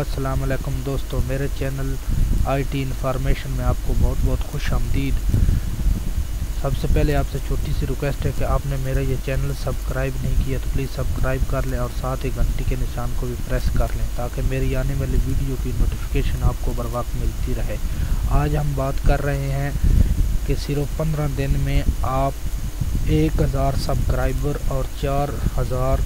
अस्सलाम वालेकुम दोस्तों, मेरे चैनल IT इन्फॉर्मेशन में आपको बहुत बहुत खुश आमदीद। सबसे पहले आपसे छोटी सी रिक्वेस्ट है कि आपने मेरा ये चैनल सब्सक्राइब नहीं किया तो प्लीज़ सब्सक्राइब कर लें और साथ ही घंटी के निशान को भी प्रेस कर लें ताकि मेरी आने वाली वीडियो की नोटिफिकेशन आपको बर वक्त मिलती रहे। आज हम बात कर रहे हैं कि सिर्फ 15 दिन में आप 1000 सब्सक्राइबर और 4000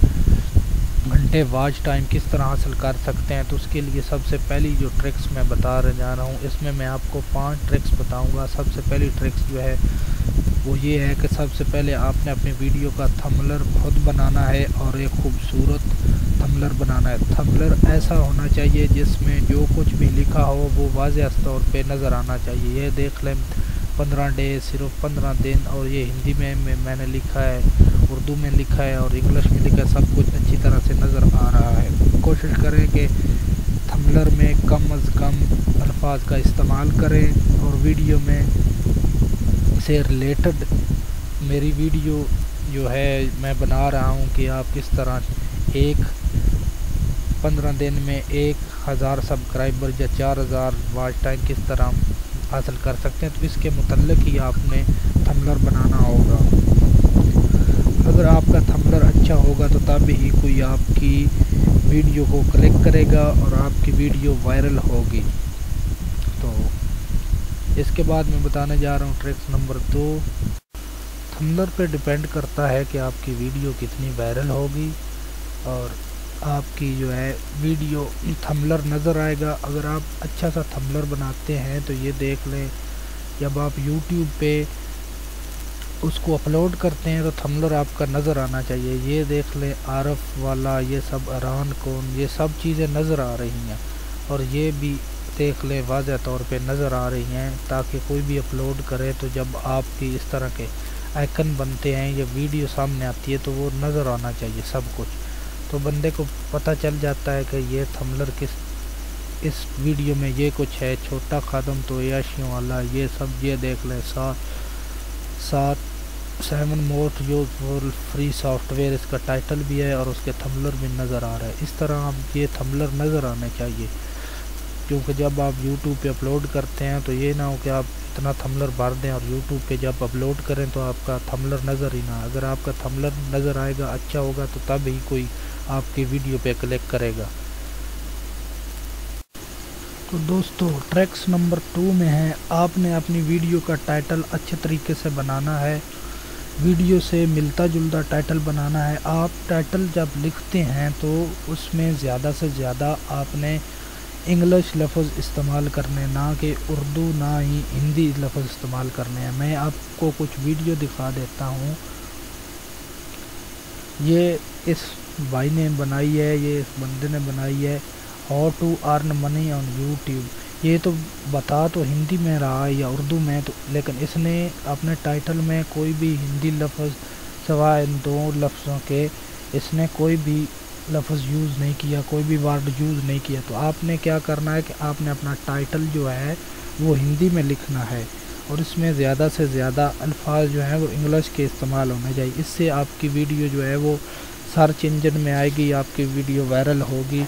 घंटे वॉच टाइम किस तरह हासिल कर सकते हैं। तो उसके लिए सबसे पहली जो ट्रिक्स मैं बता जा रहा हूँ, इसमें मैं आपको 5 ट्रिक्स बताऊँगा। सबसे पहली ट्रिक्स जो है वो ये है कि सबसे पहले आपने अपनी वीडियो का थंबनेल खुद बनाना है और एक खूबसूरत थंबनेल बनाना है। थंबनेल ऐसा होना चाहिए जिसमें जो कुछ भी लिखा हो वो वाज़ेह तौर पे नज़र आना चाहिए। ये देख लें 15 डेज, सिर्फ 15 दिन, और ये हिंदी में मैंने लिखा है, उर्दू में लिखा है और इंग्लिश में लिखा है, सब कुछ अच्छी तरह से नज़र आ रहा है। कोशिश करें कि थंबनेल में कम अज़ कम अल्फाज का इस्तेमाल करें और वीडियो में से रिलेटेड मेरी वीडियो जो है मैं बना रहा हूँ कि आप किस तरह 15 दिन में 1000 सब्सक्राइबर या 4000 वॉच टाइम किस तरह हासिल कर सकते हैं। तो इसके मुतल्लिक ही आपने थंबनेल बनाना होगा। अगर आपका थंबनेल अच्छा होगा तो तब ही कोई आपकी वीडियो को क्लिक करेगा और आपकी वीडियो वायरल होगी। तो इसके बाद मैं बताने जा रहा हूँ ट्रिक्स नंबर 2। थंबनेल पे डिपेंड करता है कि आपकी वीडियो कितनी वायरल होगी और आपकी जो है वीडियो थंबनेल नज़र आएगा। अगर आप अच्छा सा थंबनेल बनाते हैं तो ये देख लें, जब आप YouTube पे उसको अपलोड करते हैं तो थंबनेल आपका नज़र आना चाहिए। ये देख लें आरफ वाला, ये सब अरान कौन, ये सब चीज़ें नज़र आ रही हैं और ये भी देख लें वाज़ेह तौर पे नज़र आ रही हैं, ताकि कोई भी अपलोड करे तो जब आपकी इस तरह के आइकन बनते हैं या वीडियो सामने आती है तो वो नज़र आना चाहिए सब कुछ। तो बंदे को पता चल जाता है कि ये थंबनेल इस वीडियो में ये कुछ है। छोटा खादम तो याशियों वाला, ये सब ये देख लें 7 मोस्ट यूजफुल फ्री सॉफ्टवेयर, इसका टाइटल भी है और उसके थंबनेल भी नज़र आ रहा है। इस तरह आप ये थंबनेल नज़र आने चाहिए, क्योंकि जब आप YouTube पे अपलोड करते हैं तो ये ना हो कि आप इतना थंबनेल भर दें और YouTube पे जब अपलोड करें तो आपका थंबनेल नज़र ही ना। अगर आपका थंबनेल नज़र आएगा, अच्छा होगा, तो तब ही कोई आपकी वीडियो पे क्लिक करेगा। तो दोस्तों ट्रिक्स नंबर 2 में है, आपने अपनी वीडियो का टाइटल अच्छे तरीके से बनाना है, वीडियो से मिलता जुलता टाइटल बनाना है। आप टाइटल जब लिखते हैं तो उसमें ज़्यादा से ज़्यादा आपने इंग्लिश लफ्ज़ इस्तेमाल करने, ना कि उर्दू ना ही हिंदी लफ्ज़ इस्तेमाल करने हैं। मैं आपको कुछ वीडियो दिखा देता हूँ। ये इस भाई ने बनाई है, ये इस बंदे ने बनाई है, how to earn money on YouTube। ये तो बता तो हिंदी में रहा है या उर्दू में, तो लेकिन इसने अपने टाइटल में कोई भी हिंदी लफ्ज़ सिवाय इन 2 लफ्ज़ों के इसने कोई भी लफ्ज़ यूज़ नहीं किया, कोई भी वर्ड यूज़ नहीं किया। तो आपने क्या करना है कि आपने अपना टाइटल जो है वो हिंदी में लिखना है और इसमें ज़्यादा से ज़्यादा अल्फाज जो हैं वो इंग्लिश के इस्तेमाल होने चाहिए। इससे आपकी वीडियो जो है वो सर्च इंजन में आएगी, आपकी वीडियो वायरल होगी।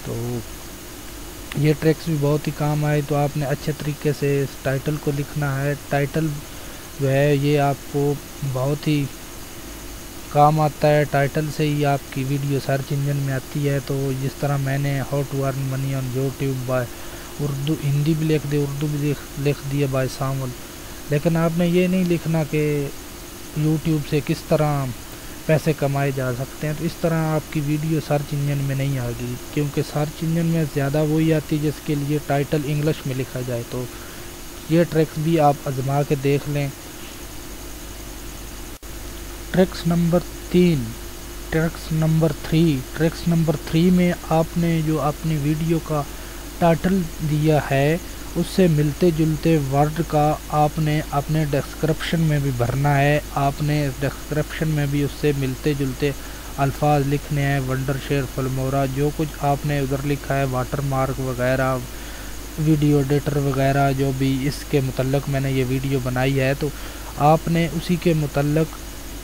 तो ये ट्रिक्स भी बहुत ही काम आए। तो आपने अच्छे तरीके से इस टाइटल को लिखना है। टाइटल जो है ये आपको बहुत ही काम आता है, टाइटल से ही आपकी वीडियो सर्च इंजन में आती है। तो जिस तरह मैंने how to earn money on YouTube by Urdu, Hindi भी लिख दी, उर्दू भी लिख दिया बाय सामुल, लेकिन आपने ये नहीं लिखना कि YouTube से किस तरह पैसे कमाए जा सकते हैं। तो इस तरह आपकी वीडियो सर्च इंजन में नहीं आएगी, क्योंकि सर्च इंजन में ज़्यादा वही आती है जिसके लिए टाइटल इंग्लिश में लिखा जाए। तो ये ट्रिक्स भी आप आजमा के देख लें। ट्रिक्स नंबर 3 में आपने जो अपनी वीडियो का टाइटल दिया है उससे मिलते जुलते वर्ड का आपने अपने डिस्क्रिप्शन में भी भरना है। आपने डिस्क्रिप्शन में भी उससे मिलते जुलते अल्फाज लिखने हैं, वंडर शेयर फिल्मोरा, जो कुछ आपने उधर लिखा है, वाटर मार्क वगैरह, वीडियो एडिटर वगैरह, जो भी इसके मुतल्लिक मैंने ये वीडियो बनाई है, तो आपने उसी के मुतल्लिक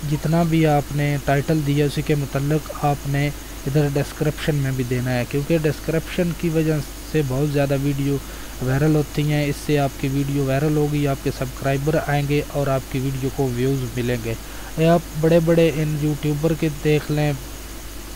जितना भी आपने टाइटल दिया उसी के मुतल्लिक आपने इधर डिस्क्रिप्शन में भी देना है, क्योंकि डिस्क्रिप्शन की वजह से बहुत ज़्यादा वीडियो वायरल होती हैं। इससे आपकी वीडियो वायरल होगी, आपके सब्सक्राइबर आएंगे और आपकी वीडियो को व्यूज़ मिलेंगे। आप बड़े बड़े इन यूट्यूबर के देख लें,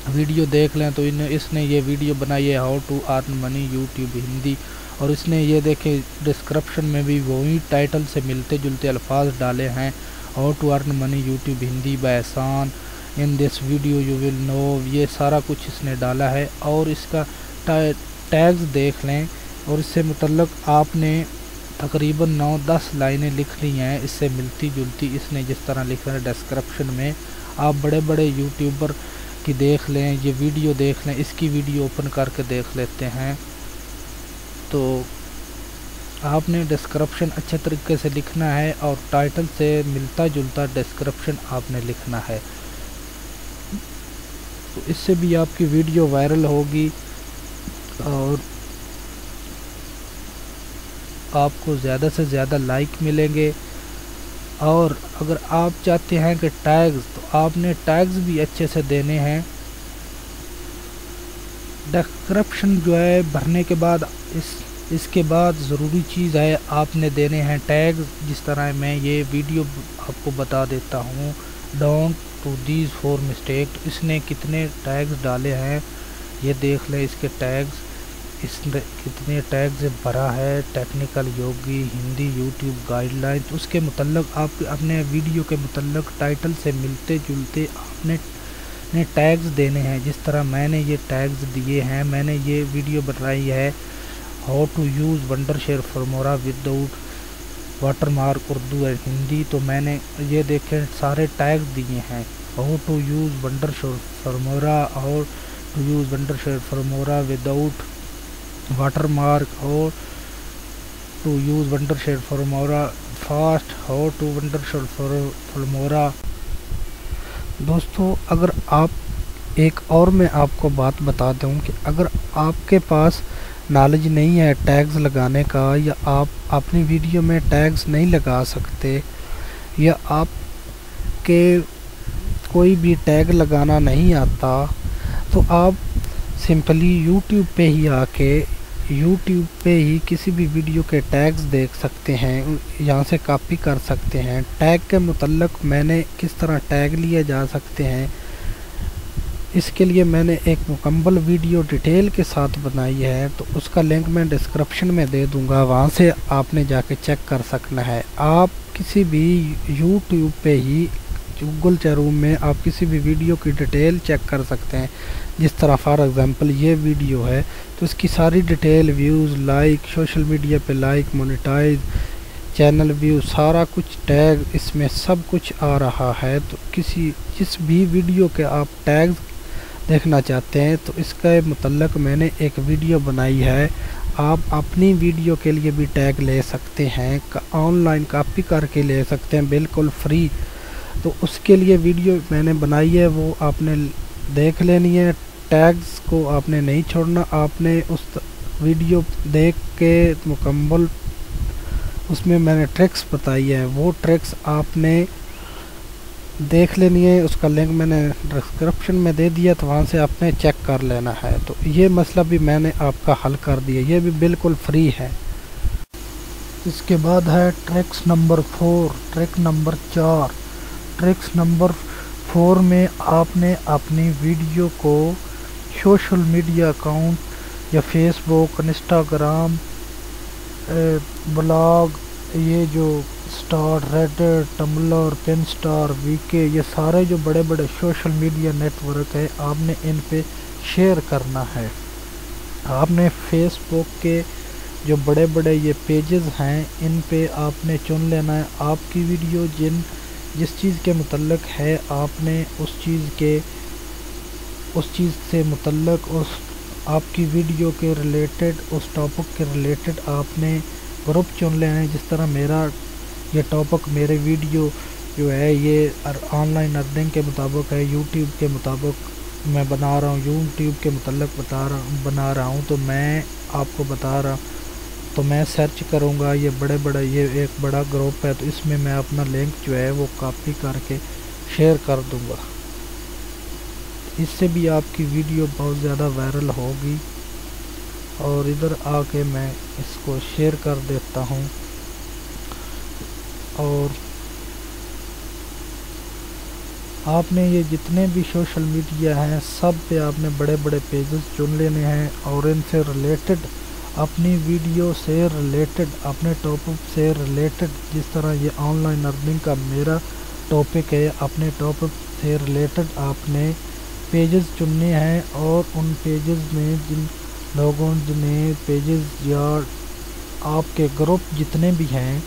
वीडियो देख लें, तो इसने ये वीडियो बनाई है how to earn money YouTube Hindi, और इसने ये देखे डिस्क्रिप्शन में भी वही टाइटल से मिलते जुलते अल्फाज डाले हैं, how to earn money YouTube Hindi by Ehsan, in this video you will know, ये सारा कुछ इसने डाला है। और इसका टैग्स देख लें, और इससे मुतल्लक आपने तकरीबन 9-10 लाइनें लिख ली हैं इससे मिलती जुलती। इसने जिस तरह लिखा है डिस्क्रिप्शन में, आप बड़े बड़े यूट्यूबर की देख लें, ये वीडियो देख लें, इसकी वीडियो ओपन करके देख लेते हैं। तो आपने डिस्क्रिप्शन अच्छे तरीके से लिखना है और टाइटल से मिलता जुलता डिस्क्रिप्शन आपने लिखना है, तो इससे भी आपकी वीडियो वायरल होगी और आपको ज़्यादा से ज़्यादा लाइक मिलेंगे। और अगर आप चाहते हैं कि टैग्स, तो आपने टैग्स भी अच्छे से देने हैं। डिस्क्रिप्शन जो है भरने के बाद इसके बाद ज़रूरी चीज़ है आपने देने हैं टैग्स। जिस तरह मैं ये वीडियो आपको बता देता हूँ, डोंट टू दीज 4 मिस्टेक, इसने कितने टैग्स डाले हैं ये देख लें। इसके टैग्स, इसने कितने टैग्स भरा है, टेक्निकल योगी हिंदी यूट्यूब गाइडलाइन, तो उसके मुतल्लक आप अपने वीडियो के मुतल्लक टाइटल से मिलते जुलते आपने टैग्स देने हैं। जिस तरह मैंने ये टैग्स दिए हैं, मैंने ये वीडियो बनाई है how to use Wondershare Filmora without watermark Urdu और हिंदी, तो मैंने ये देखें सारे टैग्स दिए हैं, how to use Wondershare Filmora, how to use Wondershare Filmora without watermark, how to use Wondershare Filmora fast, how to Wondershare Filmora. दोस्तों, अगर आप एक और मैं आपको बात बता दूं कि अगर आपके पास नॉलेज नहीं है टैग्स लगाने का, या आप अपनी वीडियो में टैग्स नहीं लगा सकते, या आपके कोई भी टैग लगाना नहीं आता, तो आप सिंपली यूट्यूब पे ही आके यूट्यूब पे ही किसी भी वीडियो के टैग्स देख सकते हैं, यहाँ से कॉपी कर सकते हैं। टैग के मुतल्लक मैंने किस तरह टैग लिए जा सकते हैं, इसके लिए मैंने एक मुकम्मल वीडियो डिटेल के साथ बनाई है, तो उसका लिंक मैं डिस्क्रिप्शन में दे दूंगा, वहाँ से आपने जाके चेक कर सकना है। आप किसी भी यूट्यूब पे ही गूगल चैरूम में आप किसी भी वीडियो की डिटेल चेक कर सकते हैं। जिस तरह फॉर एग्ज़ाम्पल ये वीडियो है, तो इसकी सारी detail, views, like, social media पे लाइक, मोनेटाइज, चैनल व्यू, सारा कुछ टैग इसमें सब कुछ आ रहा है। तो जिस भी वीडियो के आप टैग्स देखना चाहते हैं, तो इसके मुतल्लक मैंने एक वीडियो बनाई है। आप अपनी वीडियो के लिए भी टैग ले सकते हैं, ऑनलाइन कॉपी करके ले सकते हैं बिल्कुल फ्री। तो उसके लिए वीडियो मैंने बनाई है, वो आपने देख लेनी है। टैग्स को आपने नहीं छोड़ना, आपने उस वीडियो देख के मुकम्मल उसमें मैंने ट्रिक्स बताई है, वो ट्रिक्स आपने देख लेनी है। उसका लिंक मैंने डिस्क्रिप्शन में दे दिया, तो वहाँ से आपने चेक कर लेना है। तो ये मसला भी मैंने आपका हल कर दिया, ये भी बिल्कुल फ्री है। इसके बाद है tricks number 4, trick number 4। Tricks number 4 में आपने अपनी वीडियो को सोशल मीडिया अकाउंट या फेसबुक, इंस्टाग्राम, ब्लॉग, ये जो स्टार, रेडिट, टम्बलर, पिनस्टार, वीके, ये सारे जो बड़े बड़े सोशल मीडिया नेटवर्क है, आपने इन पे शेयर करना है। आपने फेसबुक के जो बड़े बड़े ये पेजेस हैं, इन पे आपने चुन लेना है आपकी वीडियो जिस चीज़ के मुतल्लक है, आपने उस चीज़ से मुतल्लक उस आपकी वीडियो के रिलेटेड, उस टॉपिक के रिलेटेड आपने ग्रुप चुन लेना है। जिस तरह मेरा ये टॉपिक, मेरे वीडियो जो है ये ऑनलाइन अर्निंग के मुताबिक है, यूट्यूब के मुताबिक मैं बना रहा हूँ, यूट्यूब के मुतल्लक बना रहा हूँ, तो मैं आपको बता रहा, तो मैं सर्च करूँगा ये ये एक बड़ा ग्रुप है, तो इसमें मैं अपना लिंक जो है वो कॉपी करके शेयर कर दूँगा। اس سے بھی آپ کی ویڈیو بہت زیادہ وائرل ہوگی۔ اور ادھر آ کے میں اس کو شیئر کر دیتا ہوں، اور آپ نے یہ جتنے بھی سوشل میڈیا ہیں سب پہ آپ نے بڑے بڑے پیجز چن لینے ہیں، اور ان سے ریلیٹڈ اپنی ویڈیو سے ریلیٹڈ، اپنے ٹاپک سے ریلیٹڈ، جس طرح یہ آن لائن ارننگ کا میرا ٹاپک ہے، اپنے ٹاپک سے ریلیٹڈ آپ نے پیجز چننے ہیں، اور ان پیجز میں جن لوگوں نے پیجز یا آپ کے گروپ جتنے بھی ہیں،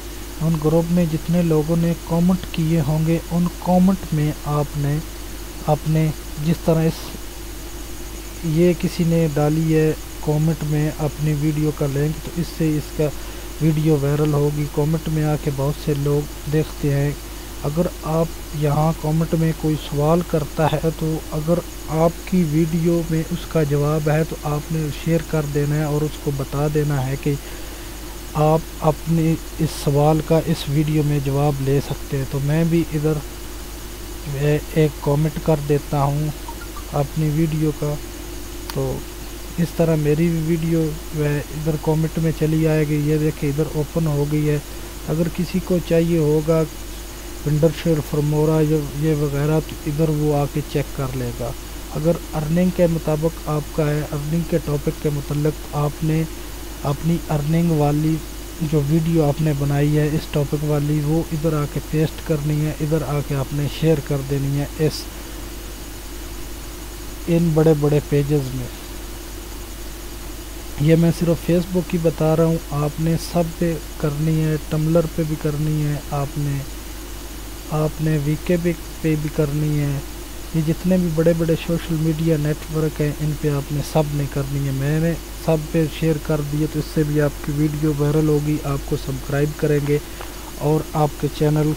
ان گروپ میں جتنے لوگوں نے کامنٹ کیے ہوں گے، ان کامنٹ میں آپ نے اپنے، جس طرح یہ کسی نے ڈالی ہے کامنٹ میں اپنی ویڈیو کا لنک، تو اس سے اس کا ویڈیو وائرل ہوگی۔ کامنٹ میں آ کے بہت سے لوگ دیکھتے ہیں۔ اگر آپ یہاں کامنٹ میں کوئی سوال کرتا ہے، تو اگر آپ کی ویڈیو میں اس کا جواب ہے تو آپ نے شیئر کر دینا ہے اور اس کو بتا دینا ہے کہ آپ اپنے اس سوال کا اس ویڈیو میں جواب لے سکتے ہیں۔ تو میں بھی ادھر ایک کامنٹ کر دیتا ہوں اپنی ویڈیو کا، تو اس طرح میری بھی ویڈیو ادھر کامنٹ میں چلی آئے گی۔ یہ دیکھیں ادھر اوپن ہو گئی ہے۔ اگر کسی کو چاہیے ہوگا ونڈر شیئر فرمورا یہ وغیرہ، تو ادھر وہ آ کے چیک کر لے گا۔ اگر ارننگ کے مطابق آپ کا ہے، ارننگ کے ٹاپک کے متعلق آپ نے اپنی ارننگ والی جو ویڈیو آپ نے بنائی ہے اس ٹاپک والی، وہ ادھر آ کے پیسٹ کرنی ہے، ادھر آ کے آپ نے شیئر کر دینی ہے ان بڑے بڑے پیجز میں۔ یہ میں صرف فیس بک کی بتا رہا ہوں، آپ نے سب پہ کرنی ہے، ٹمبلر پہ بھی کرنی ہے، آپ نے وی کے پہ بھی کرنی ہے۔ یہ جتنے بھی بڑے بڑے سوشل میڈیا نیٹ ورک ہیں ان پہ آپ نے سب نے کرنی ہے۔ میں نے سب پہ شیئر کر دیے، تو اس سے بھی آپ کی ویڈیو وائرل ہوگی، آپ کو سبسکرائب کریں گے اور آپ کے چینل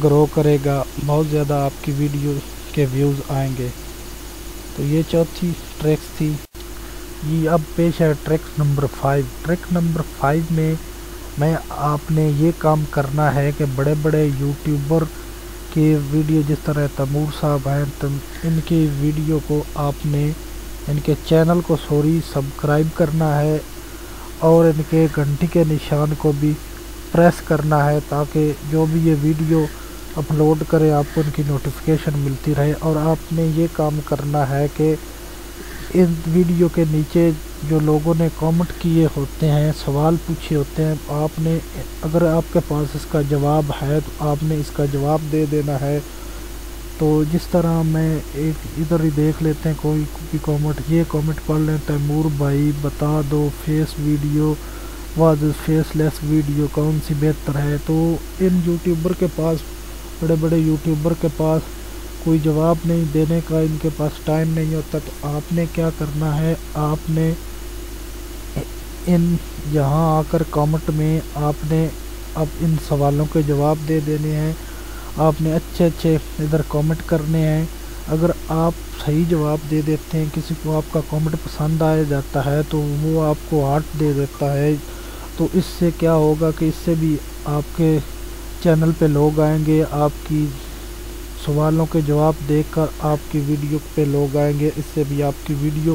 گرو کرے گا، بہت زیادہ آپ کی ویڈیو کے ویوز آئیں گے۔ تو یہ چوتھی ٹریکس تھی۔ یہ اب پیش ہے ٹریک نمبر 5۔ ٹریک نمبر 5 میں آپ نے یہ کام کرنا ہے کہ بڑے بڑے یوٹیوبر کی ویڈیو، جس طرح تیمور صاحب ہیں، ان کی ویڈیو کو آپ نے، ان کے چینل کو سبسکرائب کرنا ہے، اور ان کے گھنٹی کے نشان کو بھی پریس کرنا ہے، تاکہ جو بھی یہ ویڈیو اپلوڈ کرے آپ کو ان کی نوٹیفیکیشن ملتی رہے۔ اور آپ نے یہ کام کرنا ہے کہ ان ویڈیو کے نیچے جو لوگوں نے کامنٹ کیے ہوتے ہیں، سوال پوچھے ہوتے ہیں، آپ نے، اگر آپ کے پاس اس کا جواب ہے تو آپ نے اس کا جواب دے دینا ہے۔ تو جس طرح میں ایک ادھر ہی دیکھ لیتے ہیں کوئی بھی کامنٹ، یہ کامنٹ پڑھ لیں: تیمور بھائی بتا دو فیس ویڈیو فیس لیس ویڈیو کون سی بہتر ہے۔ تو ان یوٹیوبر کے پاس، بڑے بڑے یوٹیوبر کے پاس کوئی جواب نہیں دینے کا، ان کے پاس ٹائم نہیں ہوتا، تو آپ نے کیا کرنا ہے، آپ نے یہاں آ کر کامنٹ میں آپ نے اب ان سوالوں کے جواب دے دینے ہیں۔ آپ نے اچھے ادھر کامنٹ کرنے ہیں۔ اگر آپ صحیح جواب دے دیتے ہیں، کسی کو آپ کا کامنٹ پسند آ جاتا ہے تو وہ آپ کو ہارٹ دے دیتا ہے، تو اس سے کیا ہوگا کہ اس سے بھی آپ کے چینل پہ لوگ آئیں گے، آپ کی سوالوں کے جواب دیکھ کر آپ کی ویڈیو پہ لوگ آئیں گے، اس سے بھی آپ کی ویڈیو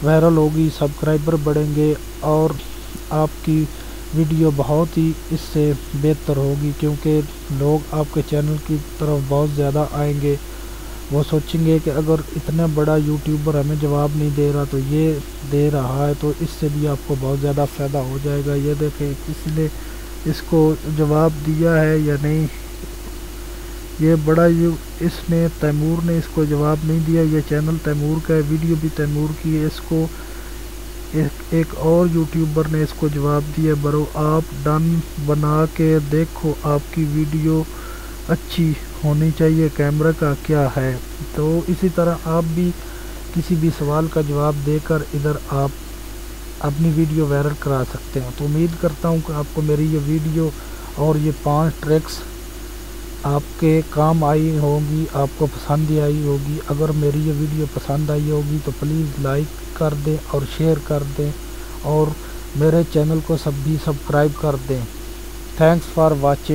وائرل ہوگی، سبسکرائبر بڑھیں گے، اور آپ کی ویڈیو بہت ہی اس سے بہتر ہوگی، کیونکہ لوگ آپ کے چینل کی طرف بہت زیادہ آئیں گے۔ وہ سوچیں گے کہ اگر اتنا بڑا یوٹیوبر ہمیں جواب نہیں دے رہا تو یہ دے رہا ہے، تو اس سے بھی آپ کو بہت زیادہ فائدہ ہو جائے گا۔ یہ دیکھیں کسی نے اس کو جواب دیا ہے یا نہیں، یہ بڑا اس نے تیمور نے اس کو جواب نہیں دیا۔ یہ چینل تیمور کا ہے، ویڈیو بھی تیمور کی ہے۔ اس کو ایک اور یوٹیوبر نے اس کو جواب دیا: برو آپ ڈن بنا کے دیکھو، آپ کی ویڈیو اچھی ہونی چاہیے، کیمرہ کا کیا ہے۔ تو اسی طرح آپ بھی کسی بھی سوال کا جواب دے کر ادھر آپ اپنی ویڈیو وائرل کرا سکتے ہیں۔ تو امید کرتا ہوں کہ آپ کو میری یہ ویڈیو اور یہ 5 ٹریکس آپ کے کام آئی ہوگی، آپ کو پسند آئی ہوگی۔ اگر میری یہ ویڈیو پسند آئی ہوگی تو پلیز لائک کر دیں اور شیئر کر دیں، اور میرے چینل کو بھی سبسکرائب کر دیں۔ Thanks for watching.